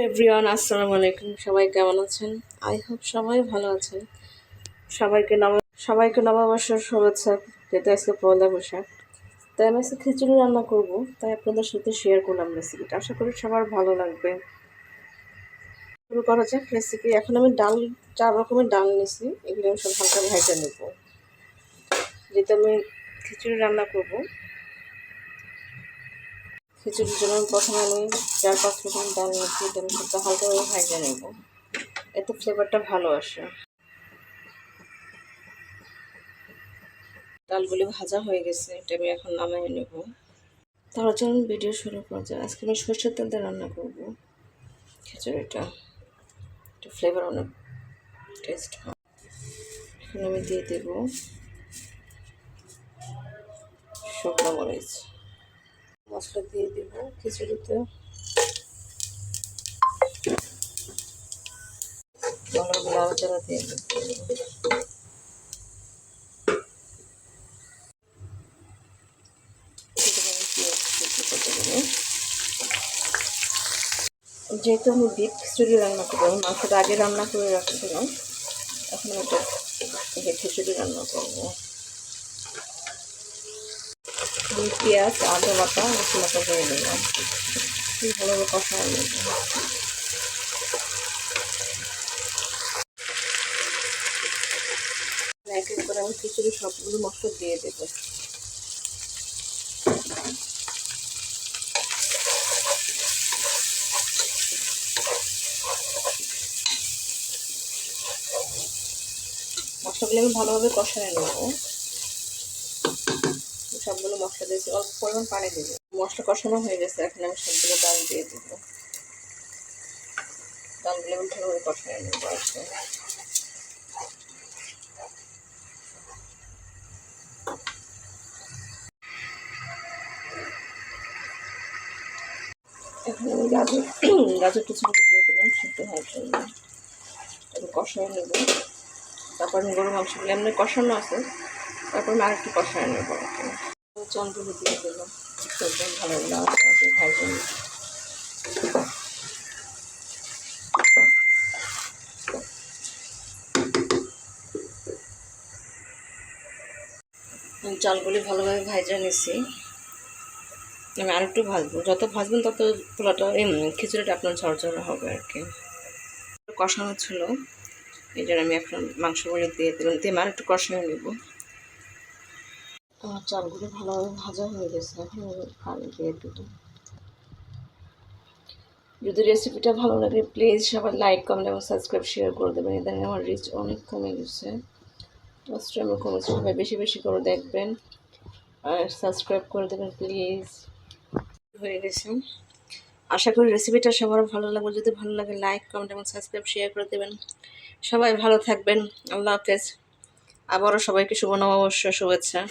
Everyone, আসসালামু আলাইকুম। সবাই কেমন আছেন? আই হোপ সবাই ভালো আছেন। সবাইকে নববর্ষের শুভেচ্ছা। যেহেতু আজকে পয়লা বৈশাখ, তাই আমি আজকে খিচুড়ি রান্না করব, তাই আপনাদের সাথে শেয়ার করলাম রেসিপিটা। আশা করি সবার ভালো লাগবে। শুরু করা যাক রেসিপি। এখন আমি ডাল, 4 রকমের ডাল নিয়েছি, এগুলো আমি সব হালকা ভেজে নেব। যেহেতু আমি খিচুড়ি রান্না করব, খিচুড়ির জন্য প্রথমে আমি 4-5 রকম ডাল নিয়েছি, এটা আমি সবটা হালকাভাবে ভেজে নেব, এতে ফ্লেভারটা ভালো আসে। ডালগুলি ভাজা হয়ে গেছে, এটা আমি এখন নামিয়ে নেব। তাহলে চলুন ভিডিও শুরু করা যায়। আজকে আমি সরষের তেল দিয়ে রান্না করব খিচুড়িটা, একটু ফ্লেভার অনেক টেস্ট হয়। এখন আমি দিয়ে দেব শুকনো মরিচ, মশলা দিয়ে দেব খিচুড়িতে, ভালো নাড়াচাড়া দিয়ে দেব। যেহেতু আমি বিফ খিচুড়ি রান্না করবো, মাংসটা আগে রান্না করে রাখছিলাম, এখন এটা খিচুড়ি রান্না করবো। আমি পেঁয়াজ, আদা বাটা, রসুন বাটা করে দিলাম, ভালোভাবে কষানো নেব। এক এক করে আমি খিচুড়ি সবগুলো মশলা দিয়ে দেবো। মশলাগুলো আমি ভালোভাবে কষানো নেব। সবগুলো মশলা দিয়েছি, অল্প পরিমাণ পানি দেবো। মশলা কষানো হয়ে গেছে, এখন আমি সবগুলো ডাল দিয়ে দেবো। ডালগুলো আমি ভালোভাবে কষানো নেব। এখন আমি গাজর কিছু দিয়ে দিলাম সিদ্ধ হওয়ার জন্য, তারপর কষানো নেব। তারপর আমি গরু মাংসগুলো এমনি কষানো আছে, তারপর আমি আরেকটু কষানো নেব। চালগুলো দিয়ে দিলাম, একদম ভালো লাল ভাজা নেব। চালগুলি ভালোভাবে ভাজা নিছি, আমি আরেকটু ভাজবো। যত ভাজবেন তত পোলাটা খিচুড়িটা আপনার ঝরঝরে হবে আর কি। কষানো ছিল, এই জন্য আমি এখন মাংসগুলি দিয়ে দিলাম, দিয়ে আর একটু কষানো নেব। আমার চালগুলি ভালোভাবে ভাজা হয়ে গেছে, এখন আমি পানি দিয়ে দেবো। যদি রেসিপিটা ভালো লাগে প্লিজ সবাই লাইক, কমেন্ট এবং সাবস্ক্রাইব শেয়ার করে দেবেন। ইদানিং আমার রিচ অনেক কমে গেছে, সাবস্ক্রাইব কমেছে, সবাই বেশি বেশি করে দেখবেন আর সাবস্ক্রাইব করে দেবেন প্লিজ। হয়ে গেছে, আশা করি রেসিপিটা সবার ভালো লাগবে। যদি ভালো লাগে লাইক, কমেন্ট এবং সাবস্ক্রাইব শেয়ার করে দেবেন। সবাই ভালো থাকবেন। আল্লাহ হাফেজ। আবারও সবাইকে শুভ নববর্ষ শুভেচ্ছা।